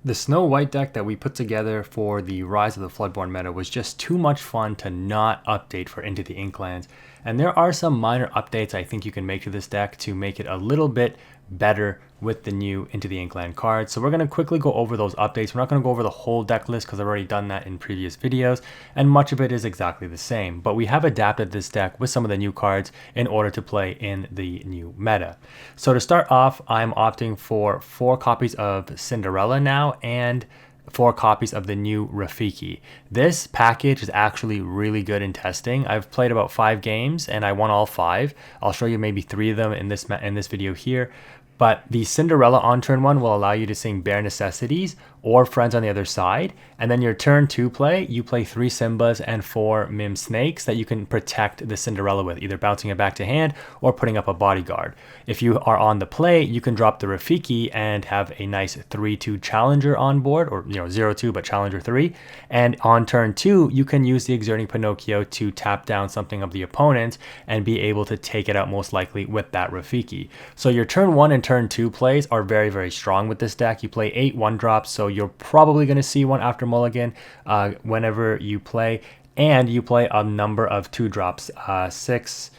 The Snow White deck that we put together for the Rise of the Floodborn meta was just too much fun to not update for Into the Inklands, and there are some minor updates I think you can make to this deck to make it a little bit better with the new Into the Inkland cards. So we're going to quickly go over those updates. We're not going to go over the whole deck list because I've already done that in previous videos, and much of it is exactly the same, but we have adapted this deck with some of the new cards in order to play in the new meta. So to start off, I'm opting for 4 copies of Cinderella now and 4 copies of the new Rafiki. This package is actually really good in testing. I've played about 5 games and I won all 5. I'll show you maybe 3 of them in this video here. But the Cinderella on turn 1 will allow you to sing Bare Necessities or Friends on the Other Side. And then your turn 2 play, you play 3 Simbas and 4 Mim Snakes that you can protect the Cinderella with, either bouncing it back to hand or putting up a bodyguard. If you are on the play, you can drop the Rafiki and have a nice 3-2 Challenger on board, or 0-2 but Challenger 3. And on turn 2, you can use the Exerting Pinocchio to tap down something of the opponent and be able to take it out most likely with that Rafiki. So your turn 1 and turn 2 plays are very, very strong with this deck. You play 8 1-drops, so you're probably going to see one after mulligan whenever you play, and you play a number of 2-drops, 6,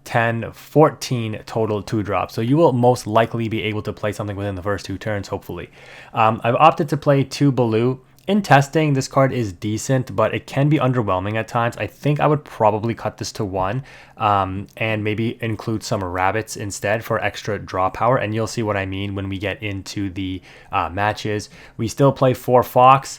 10, 14 total 2-drops. So you will most likely be able to play something within the first 2 turns, hopefully. I've opted to play 2 Baloo. In testing, this card is decent, but it can be underwhelming at times. I think I would probably cut this to 1 and maybe include some rabbits instead for extra draw power, and you'll see what I mean when we get into the matches. We still play 4 Fox.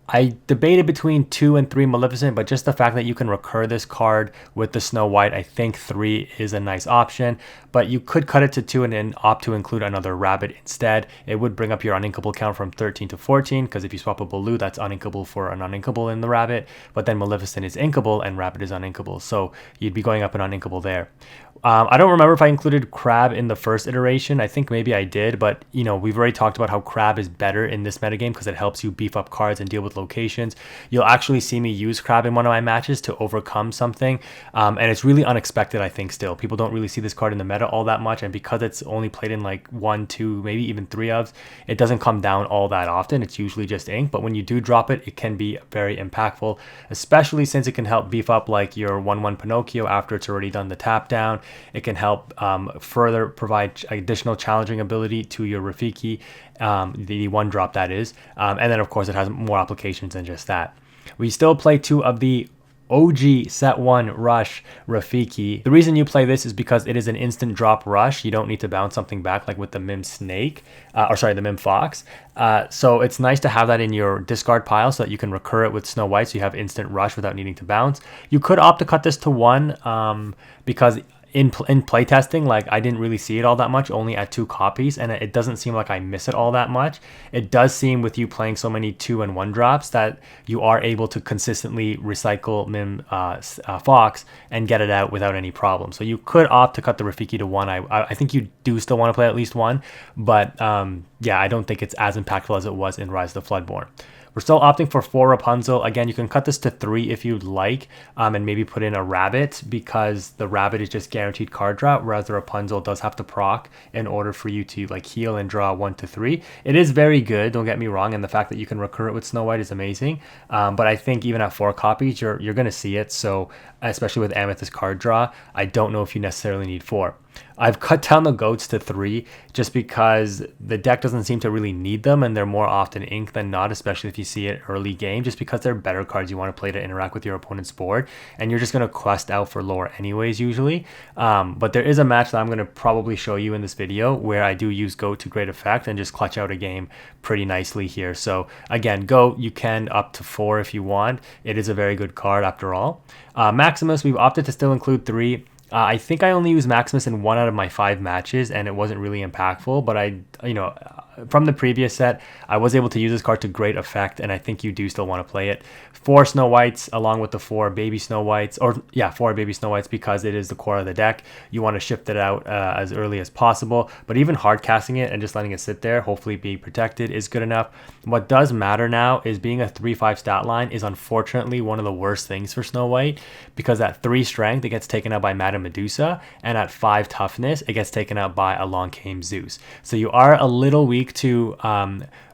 I debated between 2 and 3 Maleficent, but just the fact that you can recur this card with the Snow White, I think 3 is a nice option. But you could cut it to 2 and then opt to include another rabbit instead. It would bring up your uninkable count from 13 to 14, because if you swap a Baloo, that's uninkable for an uninkable in the rabbit. But then Maleficent is inkable and rabbit is uninkable, so you'd be going up an uninkable there. I don't remember if I included Crab in the first iteration. I think maybe I did, but we've already talked about how Crab is better in this metagame because it helps you beef up cards and deal with locations. You'll actually see me use Crab in one of my matches to overcome something, and it's really unexpected, I think. Still, people don't really see this card in the meta all that much, and because it's only played in like 1, 2, maybe even 3 ofs, it doesn't come down all that often. It's usually just ink, but when you do drop it, it can be very impactful, especially since it can help beef up like your 1/1 Pinocchio after it's already done the tap down. It can help further provide additional challenging ability to your Rafiki, the 1-drop that is, and then of course it has more applications than just that. We still play 2 of the OG set 1 rush Rafiki. The reason you play this is because it is an instant drop rush. You don't need to bounce something back like with the Mim Snake, the Mim Fox. So it's nice to have that in your discard pile so that you can recur it with Snow White, so you have instant rush without needing to bounce. You could opt to cut this to 1 because in playtesting, like, I didn't really see it all that much, only at 2 copies, and it doesn't seem like I miss it all that much. It does seem with you playing so many 2 and 1-drops that you are able to consistently recycle Mim Fox and get it out without any problem. So you could opt to cut the Rafiki to 1. I think you do still want to play at least 1, but yeah, I don't think it's as impactful as it was in Rise of the Floodborn. We're still opting for 4 Rapunzel. Again, you can cut this to 3 if you'd like, and maybe put in a rabbit, because the rabbit is just guaranteed card drop, whereas the Rapunzel does have to proc in order for you to like heal and draw 1 to 3. It is very good, don't get me wrong, and the fact that you can recur it with Snow White is amazing. But I think even at 4 copies, you're going to see it. So especially with Amethyst card draw, I don't know if you necessarily need 4. I've cut down the goats to 3 just because the deck doesn't seem to really need them, and they're more often ink than not, especially if you see it early game, just because they're better cards you want to play to interact with your opponent's board, and you're just going to quest out for lore anyways usually. But there is a match that I'm going to probably show you in this video where I do use goat to great effect and just clutch out a game pretty nicely here. So again, goat, you can up to 4 if you want. It is a very good card after all. Maximus, we've opted to still include 3. I think I only used Maximus in 1 out of my 5 matches, and it wasn't really impactful, but from the previous set, I was able to use this card to great effect, and I think you do still want to play it. 4 Snow Whites along with the 4 Baby Snow Whites, 4 Baby Snow Whites, because it is the core of the deck. You want to shift it out as early as possible, but even hard casting it and just letting it sit there, hopefully being protected, is good enough. What does matter now is being a 3/5 stat line is unfortunately one of the worst things for Snow White, because at 3 strength, it gets taken out by Madame Medusa, and at 5 toughness, it gets taken out by Along Came Zeus. So you are a little weak weak to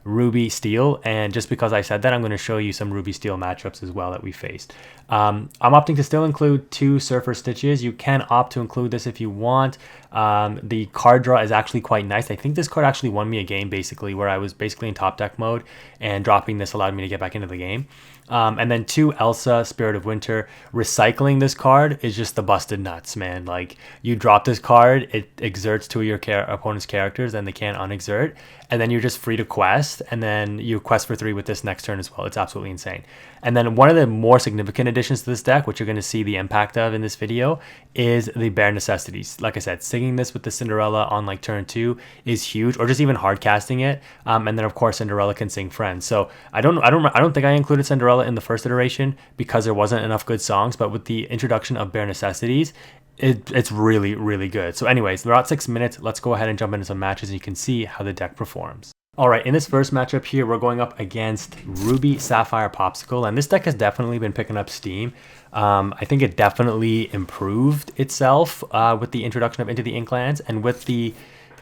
Ruby Steel, and just because I said that, I'm going to show you some Ruby Steel matchups as well that we faced. I'm opting to still include 2 Surfer Stitches. You can opt to include this if you want. The card draw is actually quite nice. I think this card actually won me a game, basically, where I was basically in top deck mode, and dropping this allowed me to get back into the game. And then 2 Elsa, Spirit of Winter. Recycling this card is just the busted nuts, man. Like, you drop this card, it exerts 2 of your opponent's characters, and they can't unexert, and then you're just free to quest, and then you quest for 3 with this next turn as well. It's absolutely insane. And then one of the more significant additions to this deck, which you're going to see the impact of in this video, is the Bare Necessities. Like I said, singing this with the Cinderella on like turn 2 is huge, or just even hard casting it. And then of course Cinderella can sing Friends. So I don't think I included Cinderella in the first iteration because there wasn't enough good songs, but with the introduction of Bare Necessities, it's really, really good. So anyways, we're at 6 minutes. Let's go ahead and jump into some matches and you can see how the deck performs. All right, in this first matchup here, we're going up against Ruby Sapphire Popsicle, and this deck has definitely been picking up steam. I think it definitely improved itself with the introduction of Into the Inklands, and with the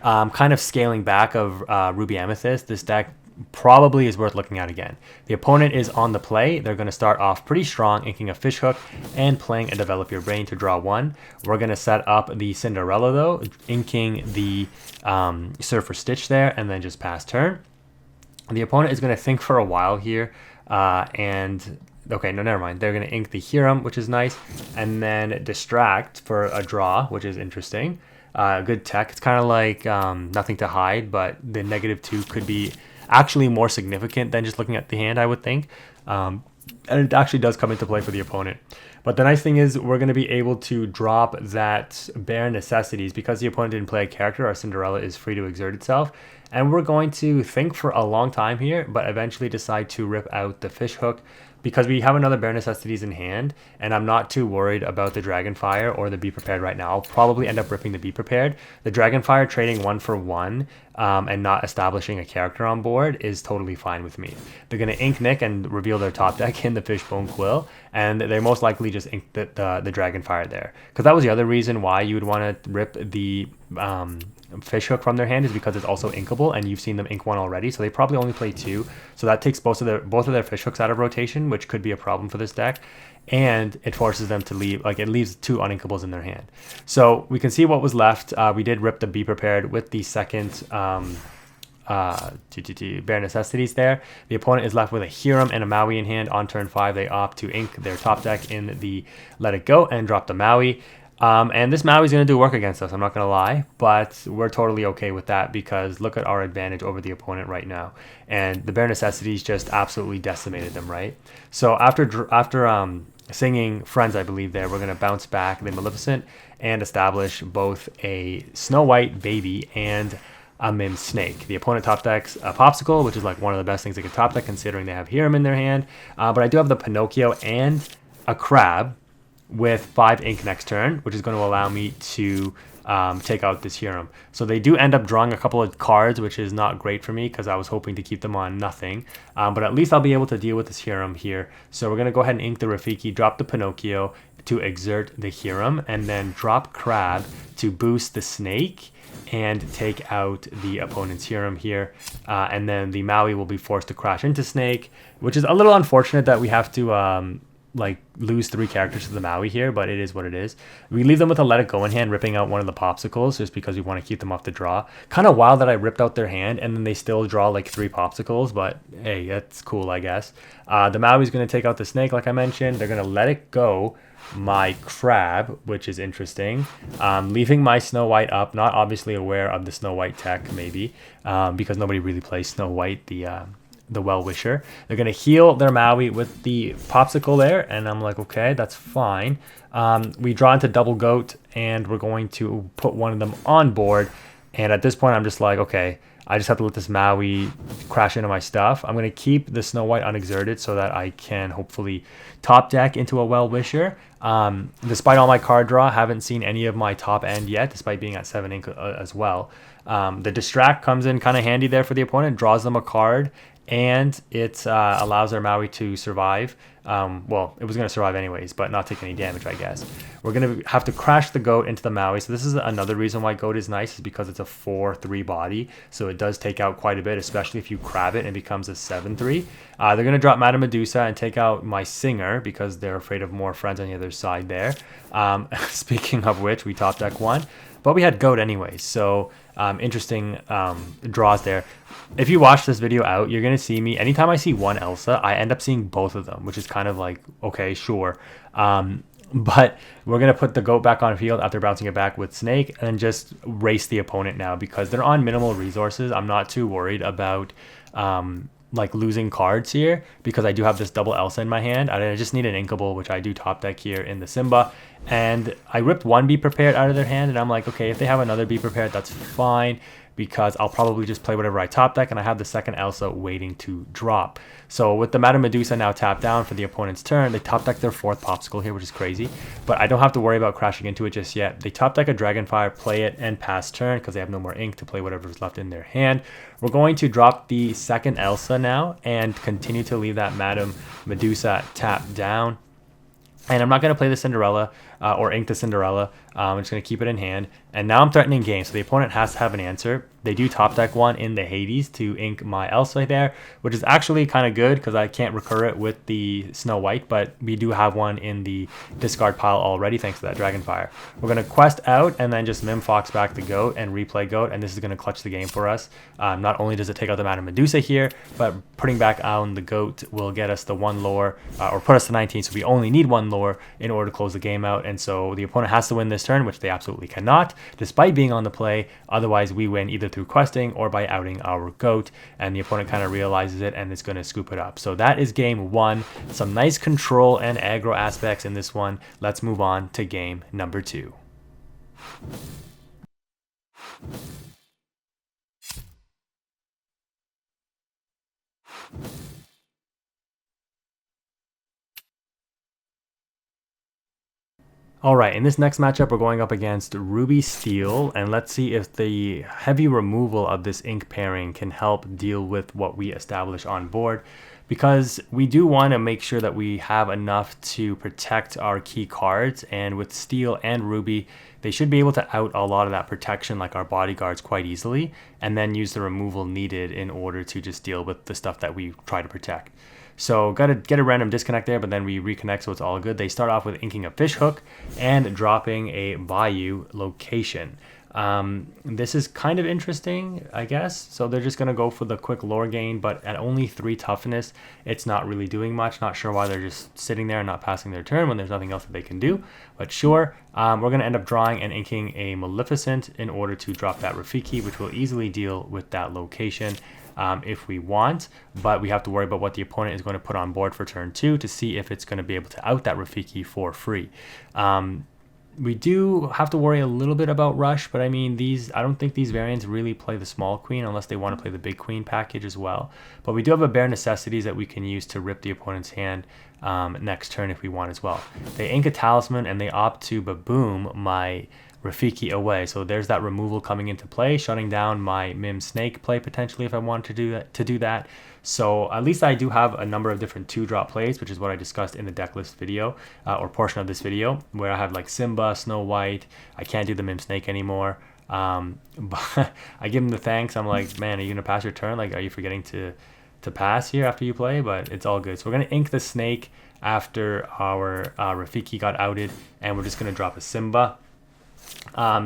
kind of scaling back of Ruby Amethyst, this deck probably is worth looking at again. The opponent is on the play. They're going to start off pretty strong, inking a Fishhook and playing a Develop Your Brain to draw 1. We're going to set up the Cinderella though, inking the Surfer Stitch there, and then just pass turn. The opponent is going to think for a while here, okay, no, never mind. They're going to ink the Hiram, which is nice, and then distract for a draw, which is interesting. Good tech. It's kind of like Nothing to Hide, but the -2 could be actually more significant than just looking at the hand, I would think. And it actually does come into play for the opponent. But the nice thing is we're going to be able to drop that Bare Necessities because the opponent didn't play a character. Our Cinderella is free to exert itself. And we're going to think for a long time here, but eventually decide to rip out the Fishhook because we have another Bare Necessities in hand, and I'm not too worried about the Dragonfire or the Be Prepared right now. I'll probably end up ripping the Be Prepared. The Dragonfire trading 1 for 1 and not establishing a character on board is totally fine with me. They're going to ink Nick and reveal their top deck in the Fishbone Quill, and they most likely just ink the Dragonfire there. Because that was the other reason why you would want to rip the Fishhook from their hand, is because it's also inkable, and you've seen them ink 1 already, so they probably only play 2. So that takes both of their Fishhooks out of rotation, which could be a problem for this deck, and it forces them to leave, like it leaves 2 uninkables in their hand. So we can see what was left. We did rip the Be Prepared with the second Bare Necessities there. The opponent is left with a Hiram and a Maui in hand. On turn 5, they opt to ink their top deck in the Let It Go and drop the Maui. And this Maui's going to do work against us, I'm not going to lie, but we're totally okay with that because look at our advantage over the opponent right now. And the Bare Necessities just absolutely decimated them, right? So after singing Friends, I believe there, we're going to bounce back the Maleficent and establish both a Snow White baby and a Mim Snake. The opponent top decks a Popsicle, which is like one of the best things they could top deck considering they have Hiram in their hand. But I do have the Pinocchio and a Crab with 5 ink next turn, which is going to allow me to take out this Hiram. So they do end up drawing a couple of cards, which is not great for me because I was hoping to keep them on nothing. But at least I'll be able to deal with this Hiram here. So we're going to go ahead and ink the Rafiki, drop the Pinocchio to exert the Hiram, and then drop Crab to boost the Snake and take out the opponent's Hiram here. And then the Maui will be forced to crash into Snake, which is a little unfortunate that we have to like lose 3 characters to the Maui here, but it is what it is. We leave them with a Let It Go in hand, ripping out one of the Popsicles just because we want to keep them off the draw. Kind of wild that I ripped out their hand and then they still draw like 3 Popsicles, but hey, that's cool, I guess. The Maui's going to take out the Snake, like I mentioned. They're going to let it go my Crab, which is interesting. Leaving my Snow White up, not obviously aware of the Snow White tech, maybe, because nobody really plays Snow White, the Well-Wisher. They're going to heal their Maui with the Popsicle there, and I'm like, okay, that's fine. We draw into Double Goat, and we're going to put one of them on board, and at this point, I'm just like, okay, I just have to let this Maui crash into my stuff. I'm going to keep the Snow White unexerted so that I can hopefully top deck into a Well-Wisher. Despite all my card draw, haven't seen any of my top end yet, despite being at 7 ink as well. The Distract comes in kind of handy there for the opponent, draws them a card, and it allows our Maui to survive. Well, it was going to survive anyways, but not take any damage, I guess. We're going to have to crash the goat into the Maui. So this is another reason why goat is nice, is because it's a 4/3 body. So it does take out quite a bit, especially if you crab it and it becomes a 7/3. They're going to drop Madame Medusa and take out my Singer because they're afraid of more friends on the other side there. Speaking of which, we top deck one. But we had goat anyways, so interesting draws there. If you watch this video out, you're going to see me, anytime I see one Elsa, I end up seeing both of them, which is kind of like, okay, sure. But we're going to put the goat back on field after bouncing it back with Snake and just race the opponent now because they're on minimal resources. I'm not too worried about like losing cards here because I do have this double Elsa in my hand. I just need an Inkable, which I do top deck here in the Simba. And I ripped one Be Prepared out of their hand, and I'm like, okay, if they have another Be Prepared, that's fine because I'll probably just play whatever I top deck, and I have the second Elsa waiting to drop. So with the Madame Medusa now tapped down for the opponent's turn, they top deck their fourth Popsicle here, which is crazy, but I don't have to worry about crashing into it just yet. They top deck a Dragonfire, play it, and pass turn because they have no more ink to play whatever's left in their hand. We're going to drop the second Elsa now and continue to leave that Madame Medusa tapped down. And I'm not going to play the Cinderella or ink the Cinderella. I'm just going to keep it in hand. And now I'm threatening game, so the opponent has to have an answer. They do top deck one in the Hades to ink my Elsa there, which is actually kind of good because I can't recur it with the Snow White, but we do have one in the discard pile already thanks to that Dragonfire. We're going to quest out and then just Mim Fox back the goat and replay goat, and this is going to clutch the game for us. Not only does it take out the Madame Medusa here, but putting back on the goat will get us the one lore, or put us to 19, so we only need one lore in order to close the game out, and so the opponent has to win this turn, which they absolutely cannot, despite being on the play. Otherwise, we win either through questing or by outing our goat, and the opponent kind of realizes it and is going to scoop it up. So that is game one. Some nice control and aggro aspects in this one. Let's move on to game number two. All right, in this next matchup, we're going up against Ruby Steel, and let's see if the heavy removal of this ink pairing can help deal with what we establish on board, because we do want to make sure that we have enough to protect our key cards, and with Steel and Ruby, they should be able to out a lot of that protection like our bodyguards quite easily, and then use the removal needed in order to just deal with the stuff that we try to protect. So got to get a random disconnect there, but then we reconnect, so it's all good. They start off with inking a Fishhook and dropping a Bayou location. This is kind of interesting, I guess. So they're just going to go for the quick lore gain, but at only 3 toughness, it's not really doing much. Not sure why they're just sitting there and not passing their turn when there's nothing else that they can do. But sure, we're going to end up drawing and inking a Maleficent in order to drop that Rafiki, which will easily deal with that location. If we want, but we have to worry about what the opponent is going to put on board for turn 2 to see if it's going to be able to out that Rafiki for free. We do have to worry a little bit about Rush, but I mean, I don't think these variants really play the small queen unless they want to play the big queen package as well. But we do have a bare necessities that we can use to rip the opponent's hand next turn if we want as well. They ink a talisman and they opt to baboom my Rafiki away, so there's that removal coming into play, shutting down my Mim Snake play potentially if I want to do that. So at least I do have a number of different 2-drop plays, which is what I discussed in the deck list video or portion of this video, where I have like Simba, Snow White. I can't do the Mim Snake anymore, but I give him the thanks. I'm like, man, are you gonna pass your turn? Like, are you forgetting to pass here after you play? But it's all good. So we're gonna ink the Snake after our Rafiki got outed, and we're just gonna drop a Simba.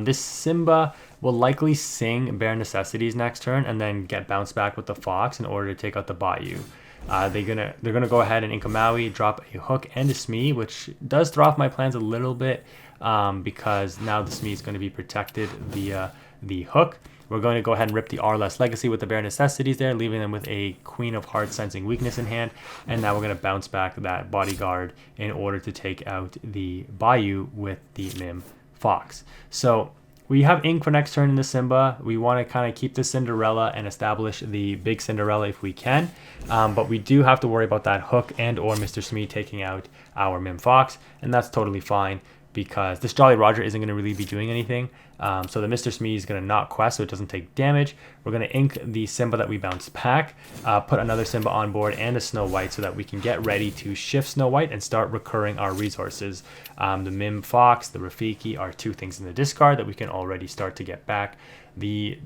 This Simba will likely sing Bare Necessities next turn and then get bounced back with the Fox in order to take out the Bayou. They're gonna go ahead and ink a Maui, drop a Hook and a Smee, which does throw off my plans a little bit because now the Smee is going to be protected via the Hook. We're going to go ahead and rip the Arless Legacy with the Bare Necessities there, leaving them with a Queen of Hearts Sensing Weakness in hand. And now we're going to bounce back that Bodyguard in order to take out the Bayou with the Mim Fox. So we have ink for next turn in the Simba. We want to kind of keep the Cinderella and establish the big Cinderella if we can. But we do have to worry about that Hook and or Mr. Smee taking out our Mim Fox, and that's totally fine. because this Jolly Roger isn't going to really be doing anything. So the Mr. Smee is going to not quest, so it doesn't take damage. We're going to ink the Simba that we bounced back, put another Simba on board and a Snow White so that we can get ready to shift Snow White and start recurring our resources. The Mim Fox, the Rafiki are two things in the discard that we can already start to get back. The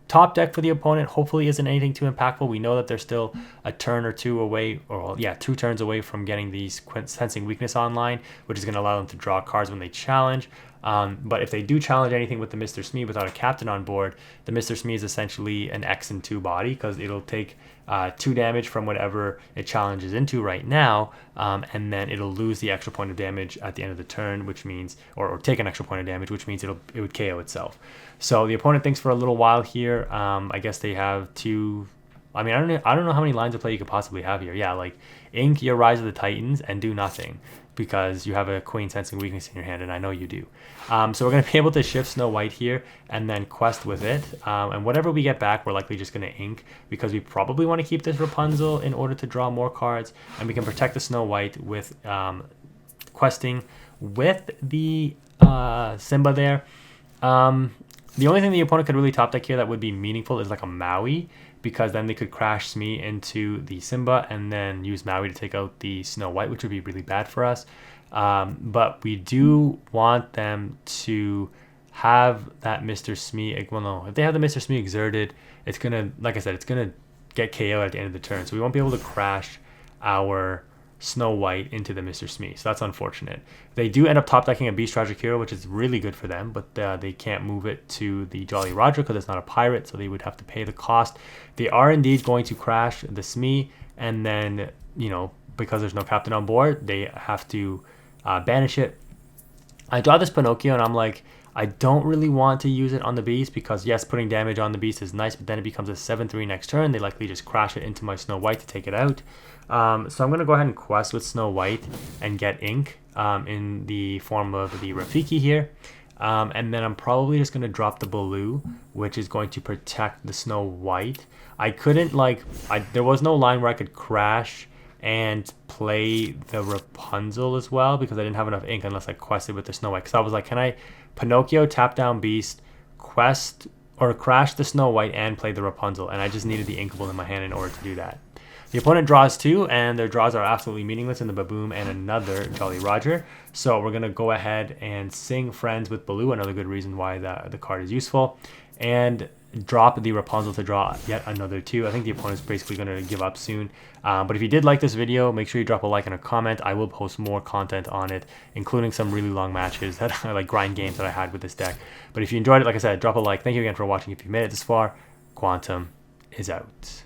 top deck for the opponent hopefully isn't anything too impactful. We know that they're still a turn or two away, or yeah, 2 turns away from getting the Sensing Weakness online, which is going to allow them to draw cards when they challenge. But if they do challenge anything with the Mr. Smee without a captain on board, the Mr. Smee is essentially an X and 2 body, because it'll take 2 damage from whatever it challenges into right now, and then it'll lose the extra point of damage at the end of the turn, which means, or take an extra point of damage, which means it would KO itself. So the opponent thinks for a little while here. I guess they have 2. I mean, I don't know how many lines of play you could possibly have here. Yeah, like ink your Rise of the Titans and do nothing, because you have a Queen Sensing Weakness in your hand, and I know you do. So we're going to be able to shift Snow White here and then quest with it. And whatever we get back, we're likely just going to ink, because we probably want to keep this Rapunzel in order to draw more cards. And we can protect the Snow White with questing with the Simba there. The only thing the opponent could really top deck here that would be meaningful is like a Maui, because then they could crash Smee into the Simba and then use Maui to take out the Snow White, which would be really bad for us. But we do want them to have that Mr. Smee. Well, no, if they have the Mr. Smee exerted, it's going to, like I said, it's going to get KO at the end of the turn. So we won't be able to crash our Snow White into the Mr. Smee. So that's unfortunate. They do end up top decking a Beast Tragic Hero, which is really good for them, but they can't move it to the Jolly Roger because it's not a pirate, so they would have to pay the cost. They are indeed going to crash the Smee, and then, you know, because there's no captain on board, they have to banish it. I draw this Pinocchio, and I'm like, I don't really want to use it on the Beast, because yes, putting damage on the Beast is nice, but then it becomes a 7/3 next turn. They likely just crash it into my Snow White to take it out. So I'm going to go ahead and quest with Snow White and get ink in the form of the Rafiki here. And then I'm probably just going to drop the Baloo, which is going to protect the Snow White. I couldn't, like, there was no line where I could crash and play the Rapunzel as well, because I didn't have enough ink unless I quested with the Snow White. Because I was like, can I Pinocchio, tap down Beast, quest, or crash the Snow White and play the Rapunzel? And I just needed the Inkable in my hand in order to do that. The opponent draws 2, and their draws are absolutely meaningless in the Baboom and another Jolly Roger. So we're going to go ahead and sing Friends with Baloo, another good reason why the card is useful, and drop the Rapunzel to draw yet another 2. I think the opponent's basically going to give up soon. But if you did like this video, make sure you drop a like and a comment. I will post more content on it, including some really long matches that are like grind games that I had with this deck. But if you enjoyed it, like I said, drop a like. Thank you again for watching. If you made it this far, Quantum is out.